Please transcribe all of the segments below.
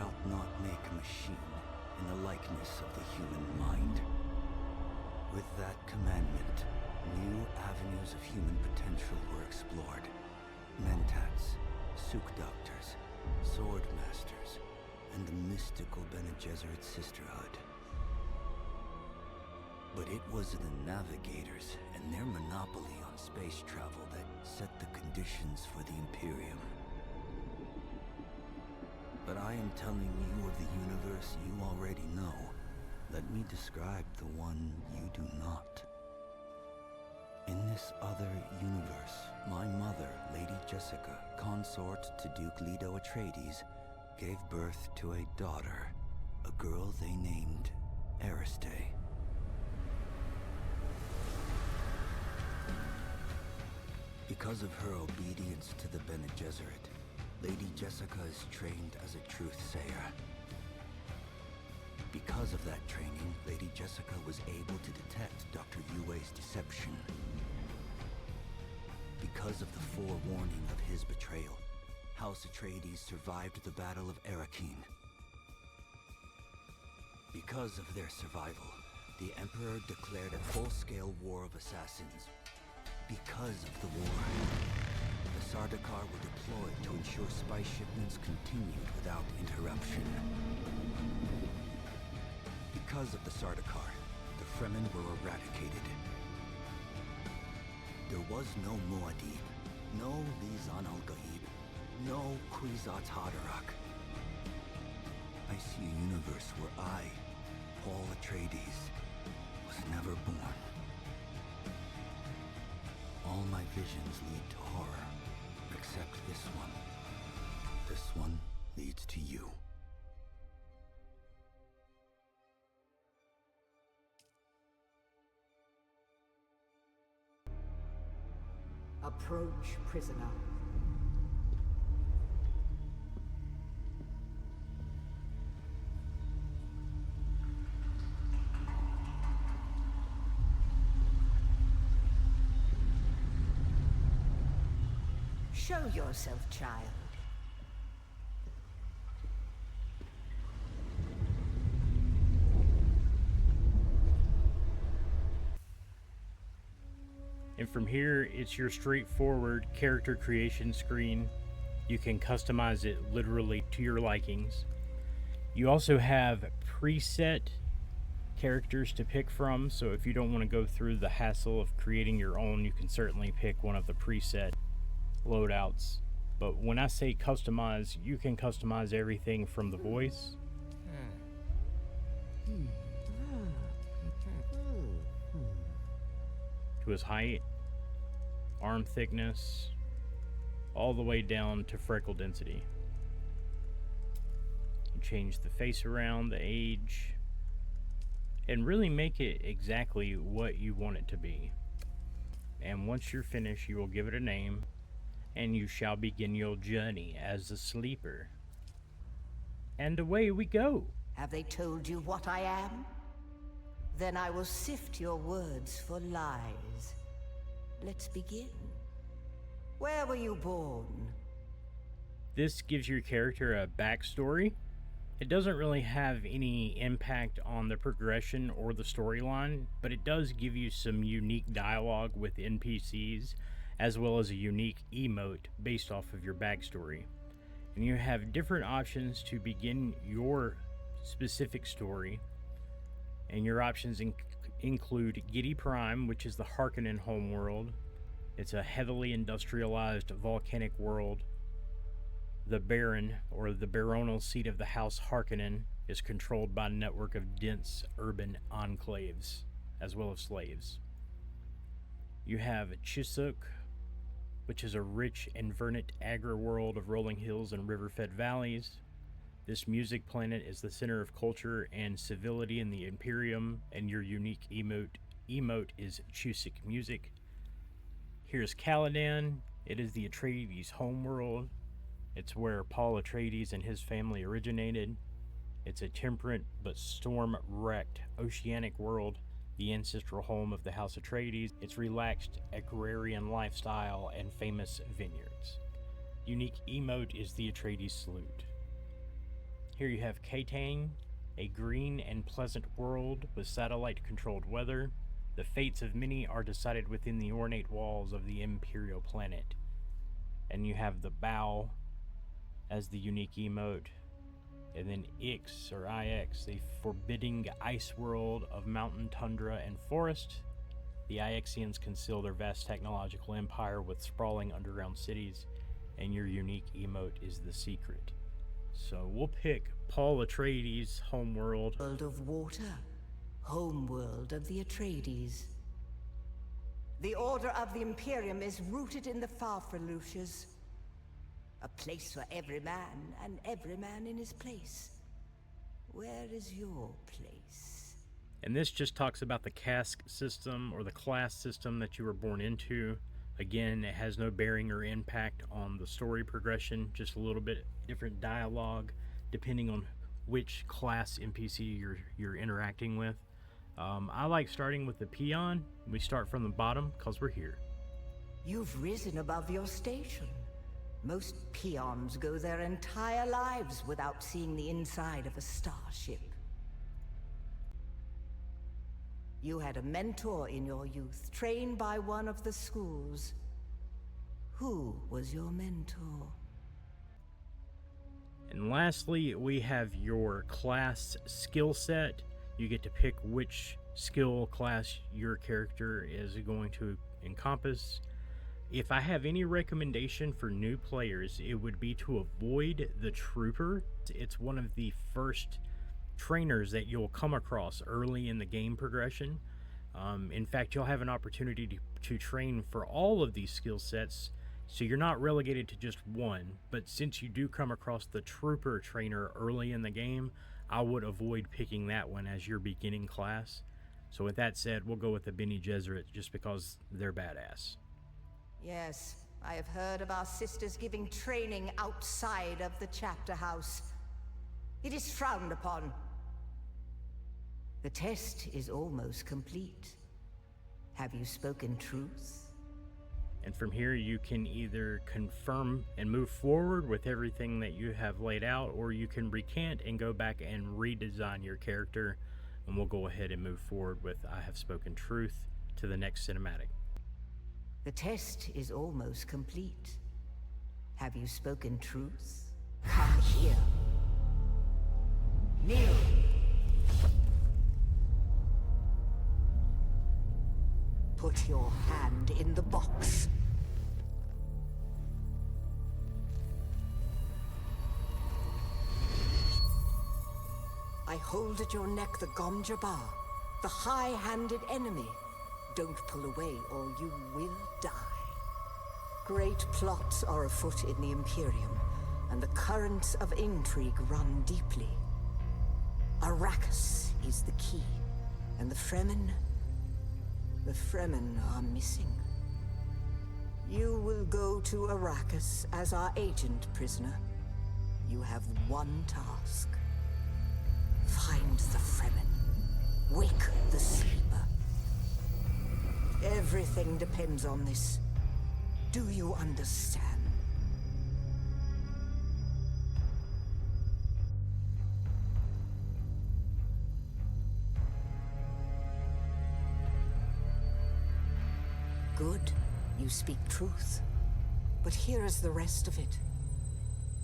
shalt not make a machine in the likeness of the human mind. With that commandment, new avenues of human potential were explored. Mentats, Suk Doctors, Sword Masters, and the mystical Bene Gesserit Sisterhood. But it was the Navigators and their monopoly on space travel that set the conditions for the Imperium. But I am telling you of the universe you already know. Let me describe the one you do not. In this other universe, my mother, Lady Jessica, consort to Duke Leto Atreides, gave birth to a daughter, a girl they named Ariste. Because of her obedience to the Bene Gesserit, Lady Jessica is trained as a truth-sayer. Because of that training, Lady Jessica was able to detect Dr. Yue's deception. Because of the forewarning of his betrayal, House Atreides survived the Battle of Arrakeen. Because of their survival, the Emperor declared a full-scale war of assassins. Because of the war, the Sardaukar were deployed to ensure spice shipments continued without interruption. Because of the Sardaukar, the Fremen were eradicated. There was no Muad'Dib, no Lisan al-Gaib, no Kwisatz Haderach. I see a universe where I, Paul Atreides, was never born. All my visions lead to horror, except this one. This one leads to you. Approach, prisoner. Show yourself, child. And from here, it's your straightforward character creation screen. You can customize it literally to your likings. You also have preset characters to pick from, so if you don't want to go through the hassle of creating your own, you can certainly pick one of the preset loadouts. But when I say customize, you can customize everything from the voice to his height, arm thickness, all the way down to freckle density. You change the face around, the age, and really make it exactly what you want it to be. And once you're finished, you will give it a name, and you shall begin your journey as a sleeper. And away we go. Have they told you what I am? Then I will sift your words for lies. Let's begin. Where were you born? This gives your character a backstory. It doesn't really have any impact on the progression or the storyline, but it does give you some unique dialogue with NPCs, as well as a unique emote based off of your backstory. And you have different options to begin your specific story, and your options include Giedi Prime, which is the Harkonnen homeworld. It's a heavily industrialized volcanic world. The Baron, or the baronial seat of the House Harkonnen, is controlled by a network of dense urban enclaves, as well as slaves. You have Chisuk, which is a rich and verdant agri-world of rolling hills and river-fed valleys. This music planet is the center of culture and civility in the Imperium, and your unique emote is Chusik music. Here's Caladan. It is the Atreides homeworld. It's where Paul Atreides and his family originated. It's a temperate but storm-wrecked oceanic world, the ancestral home of the House Atreides, its relaxed agrarian lifestyle, and famous vineyards. Unique emote is the Atreides salute. Here you have Katane, a green and pleasant world with satellite-controlled weather. The fates of many are decided within the ornate walls of the Imperial planet. And you have the Bow as the unique emote. And then Ix, or IX, a forbidding ice world of mountain, tundra, and forest. The Ixians conceal their vast technological empire with sprawling underground cities, and your unique emote is the secret. So we'll pick Paul Atreides' homeworld. World of water, homeworld of the Atreides. The order of the Imperium is rooted in the Farfreluches. A place for every man, and every man in his place. Where is your place? And this just talks about the caste system, or the class system that you were born into. Again, it has no bearing or impact on the story progression, just a little bit different dialogue depending on which class NPC you're interacting with. I like starting with the peon. We start from the bottom because we're here. You've risen above your station. Most peons go their entire lives without seeing the inside of a starship. You had a mentor in your youth, trained by one of the schools. Who was your mentor? And lastly, we have your class skill set. You get to pick which skill class your character is going to encompass. If I have any recommendation for new players, it would be to avoid the Trooper. It's one of the first trainers that you'll come across early in the game progression. In fact, you'll have an opportunity to train for all of these skill sets, so you're not relegated to just one. But since you do come across the Trooper trainer early in the game, I would avoid picking that one as your beginning class. So with that said, we'll go with the Bene Gesserit just because they're badass. Yes, I have heard of our sisters giving training outside of the chapter house. It is frowned upon. The test is almost complete. Have you spoken truth? And from here you can either confirm and move forward with everything that you have laid out, or you can recant and go back and redesign your character, and we'll go ahead and move forward with I have spoken truth to the next cinematic. The test is almost complete. Have you spoken truth? Come here. Kneel. Put your hand in the box. I hold at your neck the Gom Jabbar, the high-handed enemy. Don't pull away or you will die. Great plots are afoot in the Imperium, and the currents of intrigue run deeply. Arrakis is the key, and the Fremen are missing. You will go to Arrakis as our agent, prisoner. You have one task. Find the Fremen. Wake the sleeper. Everything depends on this. Do you understand? Good. You speak truth. But here is the rest of it.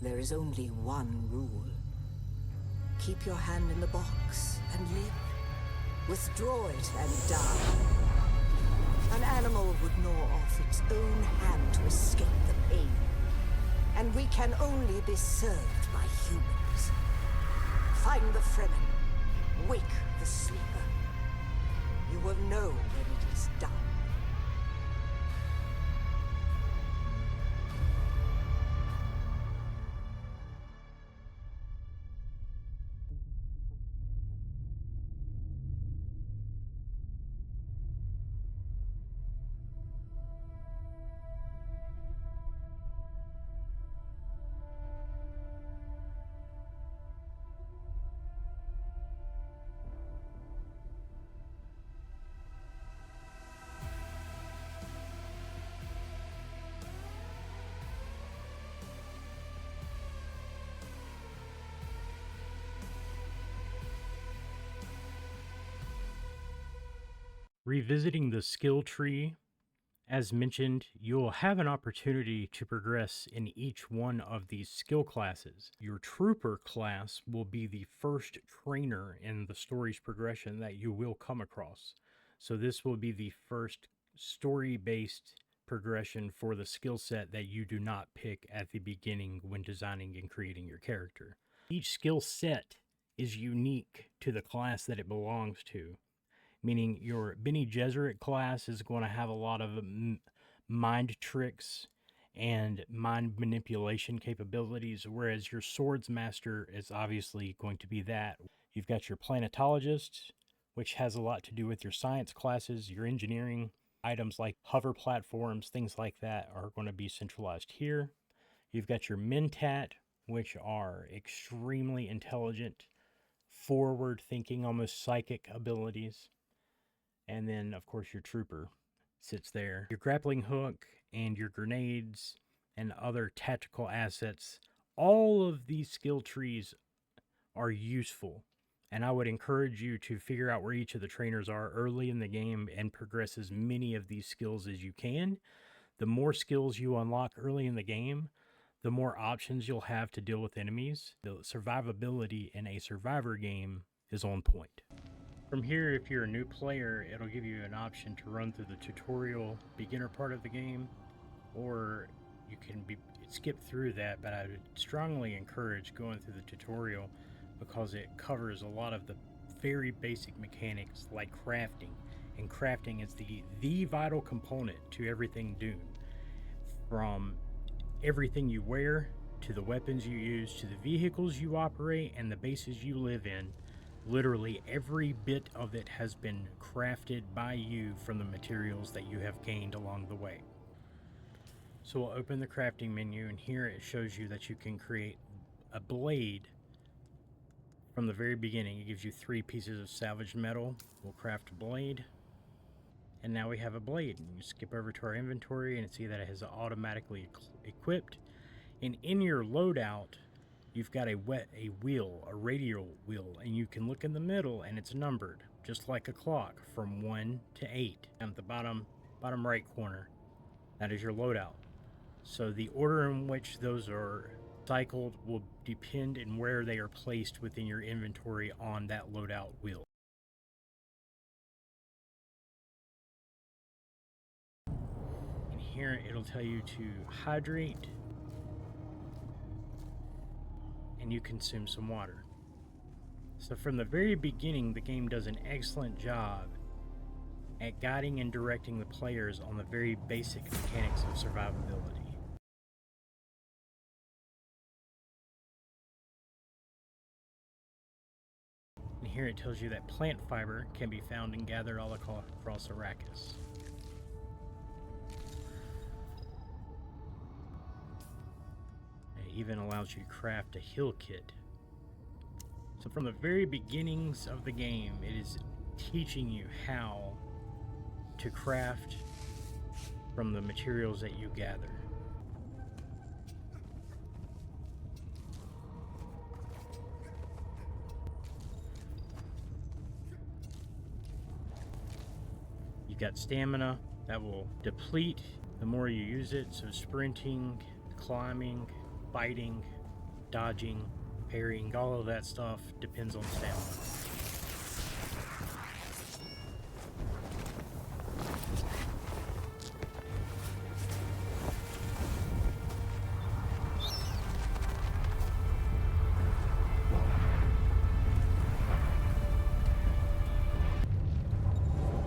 There is only one rule. Keep your hand in the box and live. Withdraw it and die. An animal would gnaw off its own hand to escape the pain. And we can only be served by humans. Find the Fremen. Wake the sleeper. You will know when it is done. Revisiting the skill tree, as mentioned, you'll have an opportunity to progress in each one of these skill classes. Your trooper class will be the first trainer in the story's progression that you will come across. So this will be the first story-based progression for the skill set that you do not pick at the beginning when designing and creating your character. Each skill set is unique to the class that it belongs to, meaning your Bene Gesserit class is going to have a lot of mind tricks and mind manipulation capabilities, whereas your Swords Master is obviously going to be that. You've got your Planetologist, which has a lot to do with your science classes, your engineering. Items like hover platforms, things like that are going to be centralized here. You've got your Mentat, which are extremely intelligent, forward-thinking, almost psychic abilities. And then, of course, your Trooper sits there. Your grappling hook and your grenades and other tactical assets, all of these skill trees are useful. And I would encourage you to figure out where each of the trainers are early in the game and progress as many of these skills as you can. The more skills you unlock early in the game, the more options you'll have to deal with enemies. The survivability in a survivor game is on point. From here, if you're a new player, it'll give you an option to run through the tutorial beginner part of the game, or you can skip through that, but I would strongly encourage going through the tutorial because it covers a lot of the very basic mechanics like crafting, and crafting is the vital component to everything Dune. From everything you wear, to the weapons you use, to the vehicles you operate, and the bases you live in, literally every bit of it has been crafted by you from the materials that you have gained along the way. So we'll open the crafting menu, and here it shows you that you can create a blade. From the very beginning, it gives you 3 pieces of salvaged metal. We'll craft a blade. And now we have a blade. And you skip over to our inventory and see that it has automatically equipped. And in your loadout, you've got a wheel, a radial wheel. And you can look in the middle and it's numbered, just like a clock, from 1 to 8. Down at the bottom right corner, that is your loadout. So the order in which those are cycled will depend on where they are placed within your inventory on that loadout wheel. And here it'll tell you to hydrate, and you consume some water. So from the very beginning, the game does an excellent job at guiding and directing the players on the very basic mechanics of survivability. Here it tells you that plant fiber can be found and gathered all across Arrakis. It even allows you to craft a heal kit. So from the very beginnings of the game, it is teaching you how to craft from the materials that you gather. You've got stamina that will deplete the more you use it, so sprinting, climbing, fighting, dodging, parrying, all of that stuff depends on stamina.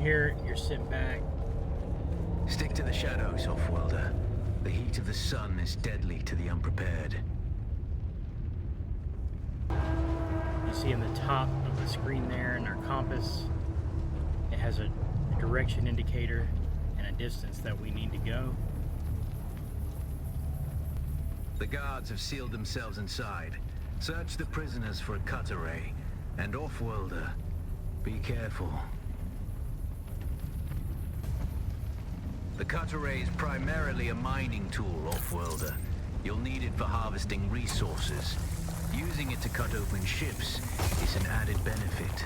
Here, you're sitting back. Stick to the shadows, Offworlder. The heat of the sun is deadly to the unprepared. You see in the top of the screen there in our compass, it has a direction indicator and a distance that we need to go. The guards have sealed themselves inside. Search the prisoners for a cut array. And Offworlder, be careful. The cut array is primarily a mining tool, Offworlder. You'll need it for harvesting resources. Using it to cut open ships is an added benefit.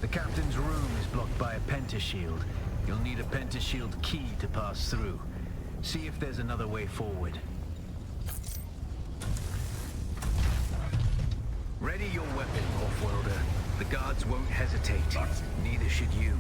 The captain's room is blocked by a pentashield. You'll need a pentashield key to pass through. See if there's another way forward. Ready your weapon, Offworlder. The guards won't hesitate. Neither should you.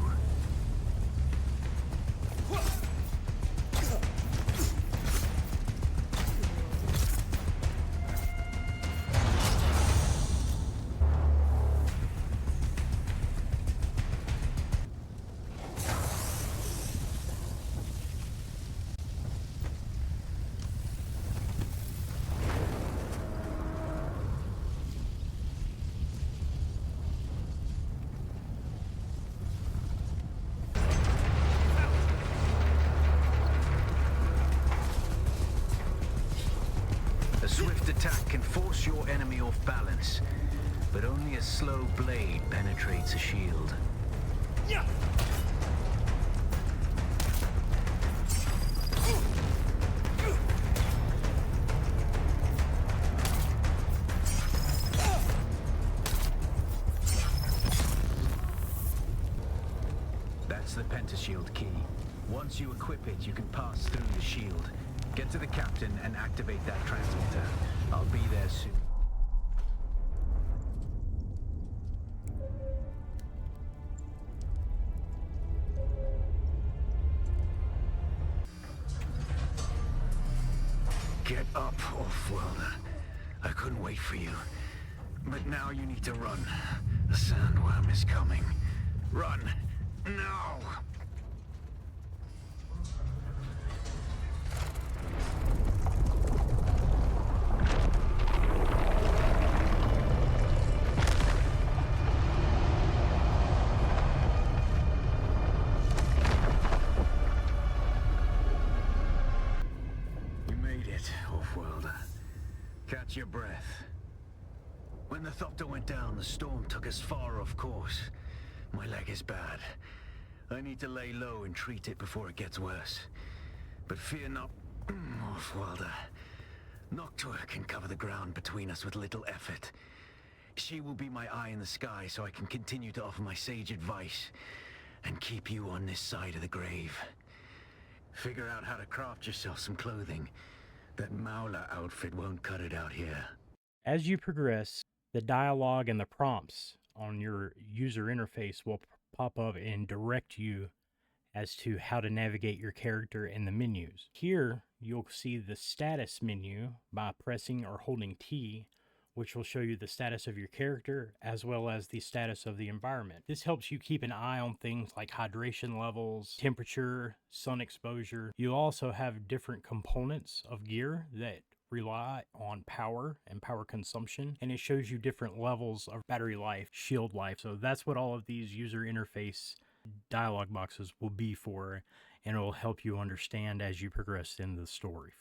A swift attack can force your enemy off balance, but only a slow blade penetrates a shield. That's the pentashield key. Once you equip it, you can pass through the shield. Get to the captain and activate that transmitter. I'll be there soon. Get up, Offworlder. I couldn't wait for you. But now you need to run. The sandworm is coming. Run! Now! Offworlder. Catch your breath. When the Thopter went down, the storm took us far off course. My leg is bad. I need to lay low and treat it before it gets worse. But fear not, Offworlder. Noctua can cover the ground between us with little effort. She will be my eye in the sky so I can continue to offer my sage advice and keep you on this side of the grave. Figure out how to craft yourself some clothing. That Maula outfit won't cut it out here. As you progress, the dialogue and the prompts on your user interface will pop up and direct you as to how to navigate your character in the menus. Here, you'll see the status menu by pressing or holding T, which will show you the status of your character as well as the status of the environment. This helps you keep an eye on things like hydration levels, temperature, sun exposure. You also have different components of gear that rely on power and power consumption, and it shows you different levels of battery life, shield life. So that's what all of these user interface dialog boxes will be for, and it will help you understand as you progress in the story.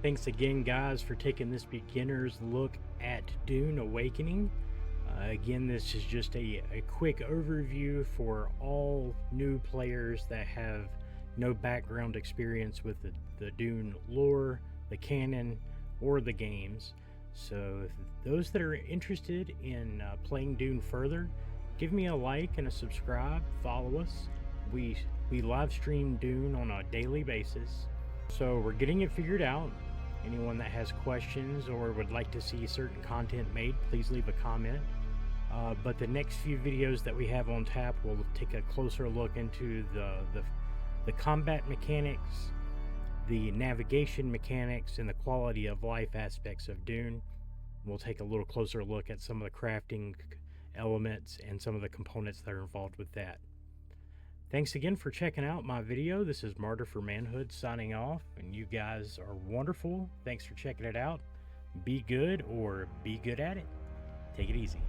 Thanks again, guys, for taking this beginner's look at Dune Awakening. Again, this is just a quick overview for all new players that have no background experience with the Dune lore, the canon, or the games. So those that are interested in playing Dune further, give me a like and a subscribe, follow us. We live stream Dune on a daily basis. So we're getting it figured out. Anyone that has questions or would like to see certain content made, please leave a comment. But the next few videos that we have on tap will take a closer look into the combat mechanics, the navigation mechanics, and the quality of life aspects of Dune. We'll take a little closer look at some of the crafting elements and some of the components that are involved with that. Thanks again for checking out my video. This is Martyr for Manhood signing off, and you guys are wonderful. Thanks for checking it out. Be good or be good at it. Take it easy.